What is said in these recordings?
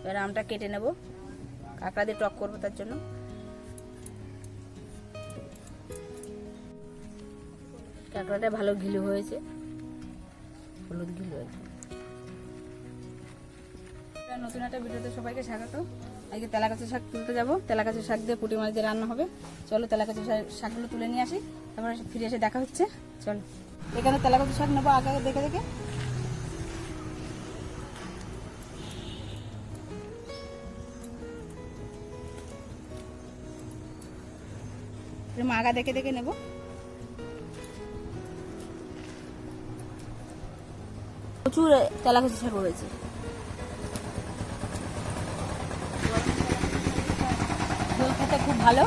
এবার আমটা কেটে নেব, কাঁকড়া দিয়ে টক করবো তার জন্য। কাঁকড়াটা ভালো ঘিলু হয়েছে, হলুদ ঘিলু আছে। নতুন একটা ভিডিওতে সবাইকে স্বাগত। আজকে তেলাকাচা শাক তুলতে যাবো। তেলাকাচা শাক দিয়ে পুঁটি মাছ দিয়ে রান্না হবে। চলো তেলাকাচা শাকগুলো তুলে নিয়ে আসি, তারপরে ফিরে এসে দেখা হচ্ছে। চলো, এখানে তেলাকাচা শাক নেবো আগে দেখে দেখে। আগা দেখে দেখে নেবো। প্রচুর তেলাকাচা শাক রয়েছে। ঝোল খেতে খুব ভালো।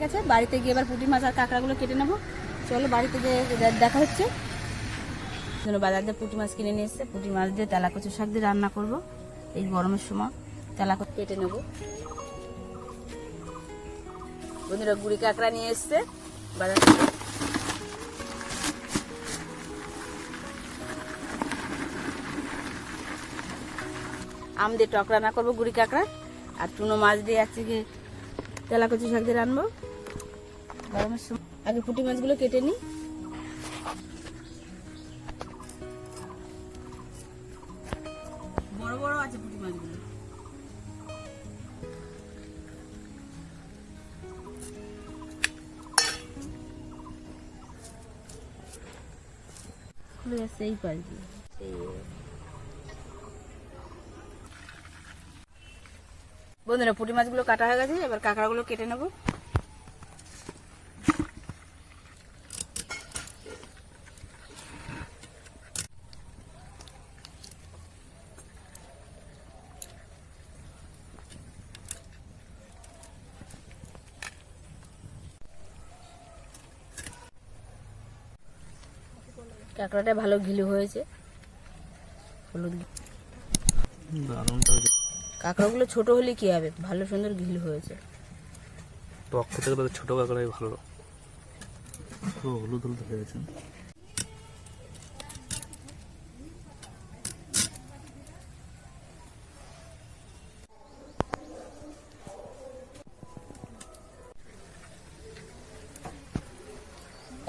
ঠিক আছে, বাড়িতে গিয়ে এবার পুঁটি মাছ আর কাঁকড়াগুলো কেটে নেবো। চলো বাড়িতে গিয়ে দেখা হচ্ছে। বাজার দিয়ে পুঁটি মাছ কিনে নিয়ে এসছে, পুঁটি মাছ দিয়ে তেলাকচা শাক দিয়ে রান্না করবো এই গরমের সময়। তেলাকচা কেটে নেবো। বন্ধুরা গুড়ি কাঁকড়া নিয়ে এসছে বাজার থেকে। আম দিয়ে টক রান্না করবো গুড়ি কাঁকড়া, আর চুনো মাছ দিয়ে আছে কি তেলাকচা শাক দিয়ে রান্নবো গরমের সময়। আগে পুঁটি মাছগুলো কেটে নিই। বড় বড় আছে পুঁটি মাছগুলো। খুলে যাচ্ছে এই পাশ দিয়ে। বন্ধুরা পুঁটি মাছগুলো কাটা হয়ে গেছে, এবার কাঁকড়াগুলো কেটে নেবো। কাঁকড়াটা ভালো ঘিলু হয়েছে, হলুদ। কাঁকড়াগুলো ছোট হলে কি হবে, ভালো সুন্দর ঘিলু হয়েছে। টক খেতে গেলে ছোট কাঁকড়াই ভালো। হলুদ হলুদ হয়ে গেছে।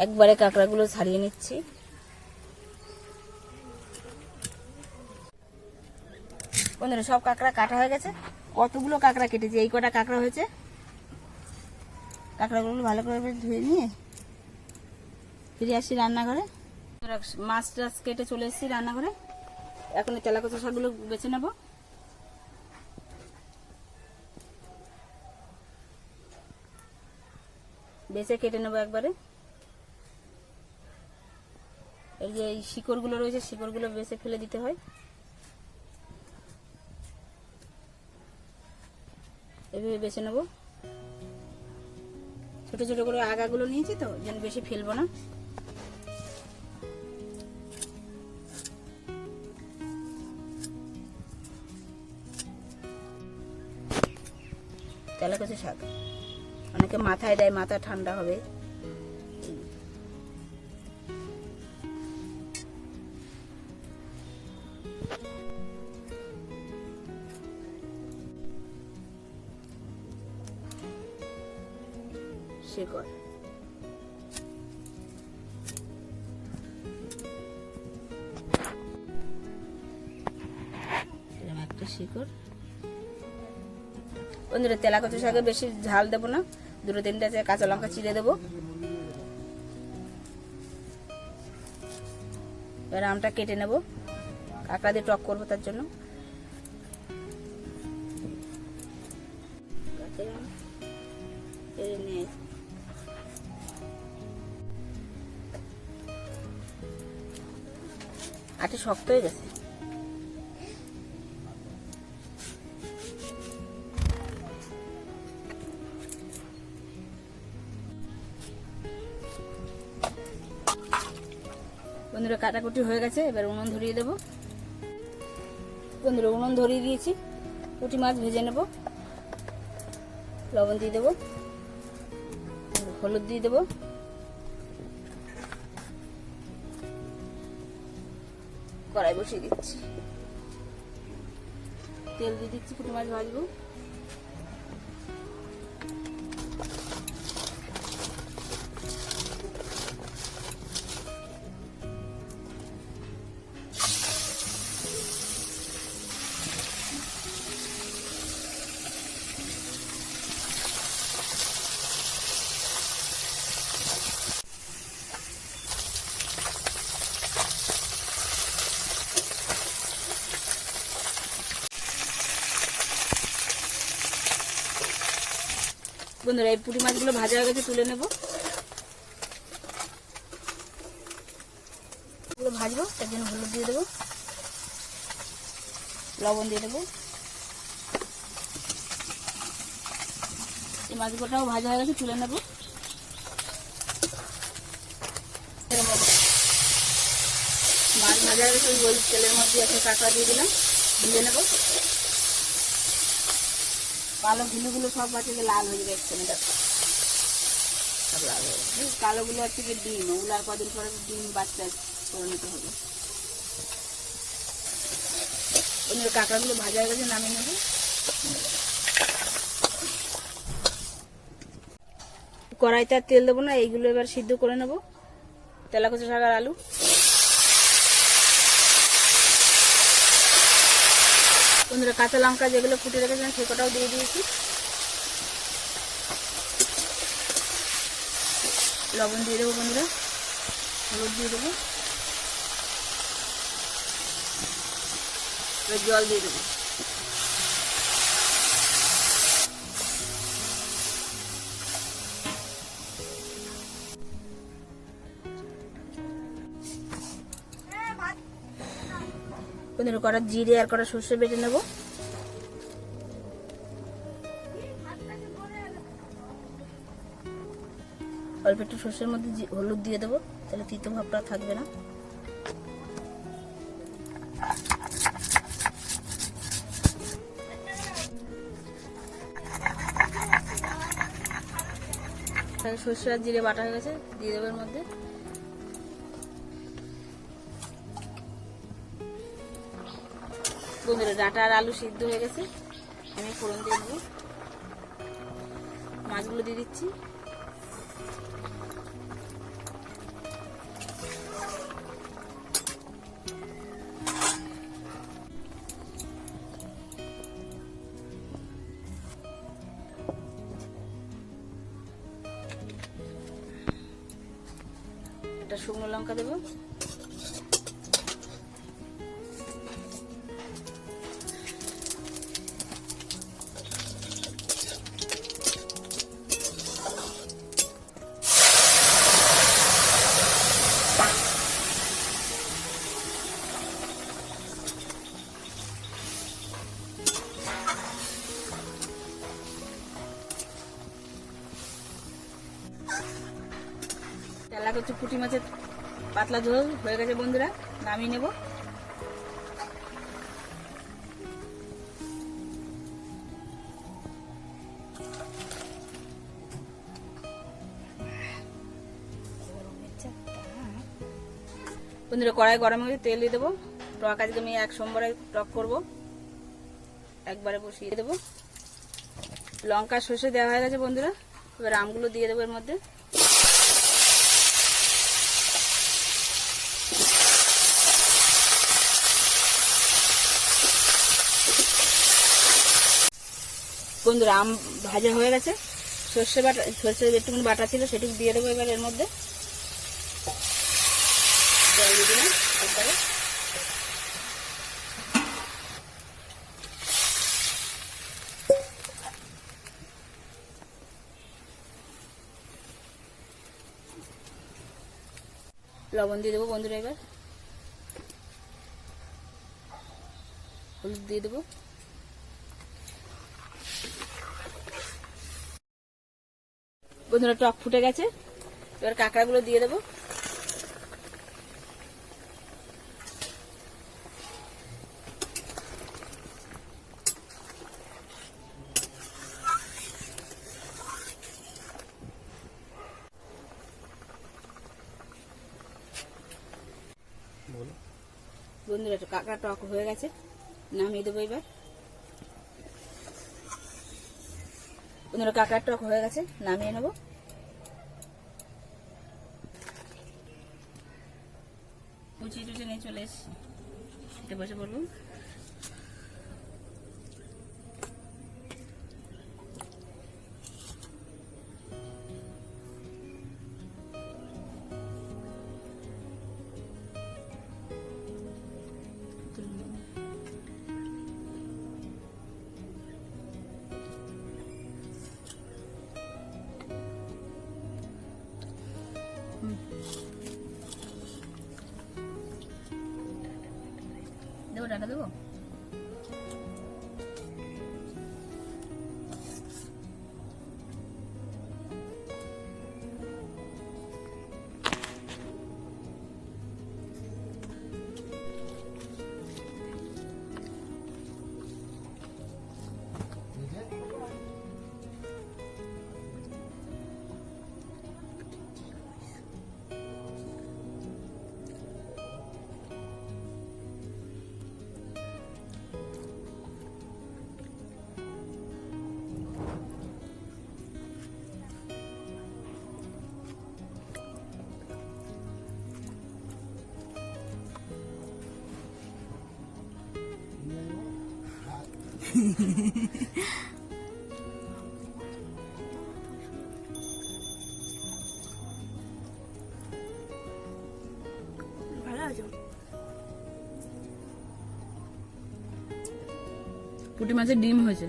একবারে কাঁকড়াগুলো ছাড়িয়ে নিচ্ছি। বন্ধুরা সব কাঁকড়া কাটা হয়ে গেছে। কতগুলো কাঁকড়া কেটেছি, এই কটা কাঁকড়া হয়েছে। কাঁকড়াগুলো ভালো করে ধুয়ে নিয়ে ফিরে আসি রান্নাঘরে। মাছ টাছ কেটে চলে এসেছি রান্নাঘরে। এখন তেলাকচা শাকগুলো বেছে নেব। বেছে কেটে নেবো একবারে। এই যে এই শিকড়গুলো রয়েছে, শিকড়গুলো বেছে ফেলে দিতে হয়। এভাবে বেছে নেবো। ছোট ছোট করে আগাগুলো নিয়েছি তো, যেন বেশি ফেলবো না। তেলাকচা শাক অনেকে মাথায় দেয়, মাথা ঠান্ডা হবে। শিকড় একটা শিকড়। বন্ধুরা তেলাকচা শাকে বেশি ঝাল দেবো না, দুটো তিনটা কাঁচা লঙ্কা চিড়ে দেবো। এবার আমটা কেটে নেব, কাঁকড়া দিয়ে টক করবো তার জন্য। আটি শক্ত হয়ে গেছে। বন্ধুরা কাটাকুটি হয়ে গেছে, এবার উনুন ধরিয়ে দেবো। বন্ধুরা উনুন ধরিয়ে দিয়েছি, পুঁটি মাছ ভেজে নেব। লবণ দিয়ে দেবো, হলুদ দিয়ে দেবো, কড়াই বসিয়ে দিচ্ছি, তেল দিয়ে দিচ্ছি, পুঁটি মাছ ভাজবো। বন্ধুরা এই পুঁটি মাছগুলো ভাজা হয়ে গেছে, তুলে নেব। এগুলো ভাজবো, তার জন্য হলুদ দিয়ে দেবো, লবণ দিয়ে দেবো। এই মাছগুলোটাও ভাজা হয়ে গেছে, তুলে নেব। মাছ ভাজা হয়ে গেছে, ওই তেলের মধ্যে একটা কাঁকড়া দিয়ে দিলাম, ভেজে নেব। কালো ঘিলুগুলো সব বাচ্চাকে লাল হয়ে যাবে, একটু সব লাল হয়ে যাবে। কালোগুলো হচ্ছে কি ডিম, ওগুলো আর কদিন পরে ডিম বাচ্চা করে নিতে হবে। ওদের কাঁকড়াগুলো ভাজা হয়ে গেছে, নামিয়ে নেব। কড়াইতে আর তেল দেবো না, এইগুলো এবার সিদ্ধ করে নেব। তেলাকুচা শাক আর আলু, বন্ধুরা কাঁচা লঙ্কা যেগুলো ফুটে রেখেছিলাম সে কটাও দিয়ে দিয়েছি। লবণ দিয়ে দেবো বন্ধুরা, হলুদ দিয়ে দেবো, জল দিয়ে দেবো। বন্ধুরা কটা জিরে আর কটা সর্ষে বেটে নেব। অল্প একটু সর্ষের মধ্যে হলুদ দিয়ে দেবো, তাহলে তিতো ভাবটা থাকবে না। সর্ষে আর জিরে বাটা হয়ে গেছে, দিয়ে দেবো এর মধ্যে। বন্ধুরা ডাঁটা আর আলু সিদ্ধ হয়ে গেছে, আমি ফোড়ন দিয়ে দেবো। মাছগুলো দিয়ে দিচ্ছি, একটা শুকনো লঙ্কা দেবো। তেলা কচু পুঁটি মাছের পাতলা ঝোল হয়ে গেছে বন্ধুরা, নামিয়ে নেব। বন্ধুরা কড়াই গরম হয়ে তেল দিয়ে দেবো। টক আজকে আমি 1 সোমবারে টক করবো, একবারে বসিয়ে দেবো। লঙ্কা সর্ষে দেওয়া হয়ে গেছে বন্ধুরা, এবার আমগুলো দিয়ে দেবো এর মধ্যে। বন্ধুরা আম ভাজা হয়ে গেছে, সর্ষে একটুখানি বাটা ছিল সেটুকু দিয়ে দেবো এবার এর মধ্যে। জল দিয়ে দিলাম একবারে। লবণ দিয়ে দেবো বন্ধুরা, এবার হলুদ দিয়ে দেবো। বন্ধুরা টক ফুটে গেছে, এবার কাঁকড়াগুলো দিয়ে দেবো। বন্ধুরা একটু কাঁকড়া টক হয়ে গেছে, নামিয়ে দেবো এবার। বন্ধুরা কাঁকড়া টক হয়ে গেছে, নামিয়ে নেবো। কুচিয়ে টুচে নিয়ে চলে এসছি, খেতে বসে বলবো। দেবো, টাকা দেবো। ভালো আছে। পুঁটি মাছের ডিম হয়েছে।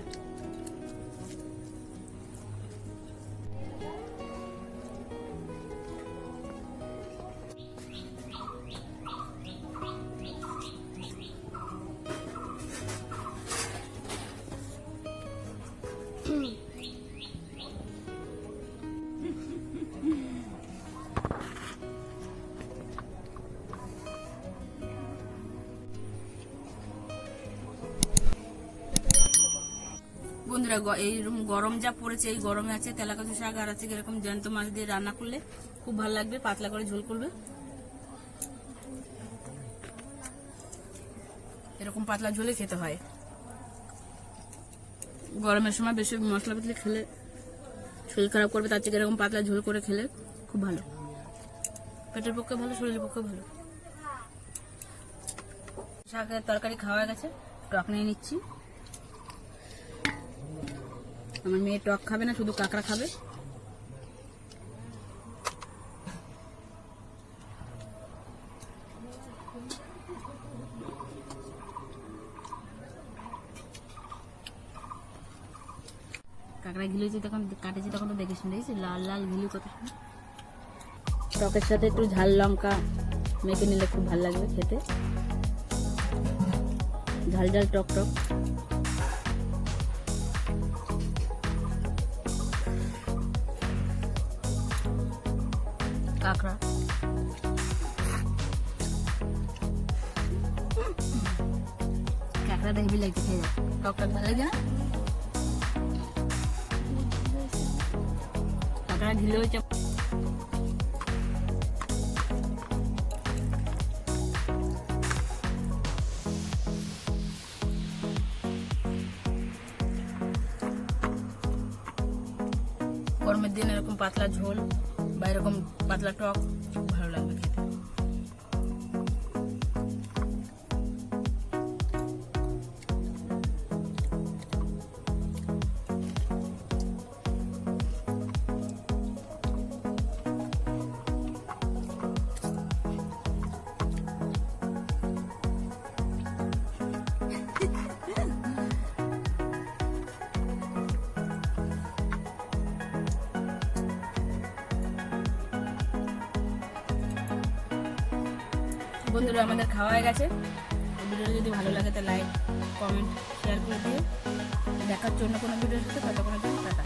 বন্ধুরা এইরকম গরম যা পড়েছে, এই গরমে আছে তেলাকুচু শাক আর আছে এরকম জ্যান্ত মাছ দিয়ে রান্না করলে খুব ভালো লাগবে, পাতলা করে ঝোল করবে। এরকম পাতলা ঝোলে খেতে হয়। গরমের সময় বেশি মশলা পাতলা খেলে শরীর খারাপ করবে, তার থেকে এরকম পাতলা ঝোল করে খেলে খুব ভালো, পেটের পক্ষে ভালো, শরীরের পক্ষে ভালো। শাকের তরকারি খাওয়া গেছে, টক নিয়ে নিচ্ছি। আমার মেয়ে টক খাবে না, শুধু কাঁকড়া খাবে। কাঁকড়া ঘিলুছি তখন কাটেছি, তখন তো দেখে শুনে লাল লাল ঘিলু কত সুন্দর। টকের সাথে একটু ঝাল লঙ্কা মেখে নিলে খুব ভালো লাগবে খেতে, ঝাল ঝাল টক টক। কাঁকড়া কাঁকড়াটা হেভি লাগছে, খেয়ে যাবে। টক টক ভালো লাগে না? কাঁকড়া ঢিলে হয়েছে। গরমের দিন এরকম পাতলা ঝোল বা এরকম পাতলা টক খুব ভালো লাগবে খেতে। বন্ধুরা আমাদের খাওয়া হয়ে গেছে। ভিডিওটা যদি ভালো লাগে তো লাইক কমেন্ট শেয়ার করে দিও। দেখার জন্য কোনো ভিডিও সাথে ততক্ষণের জন্য টাটা।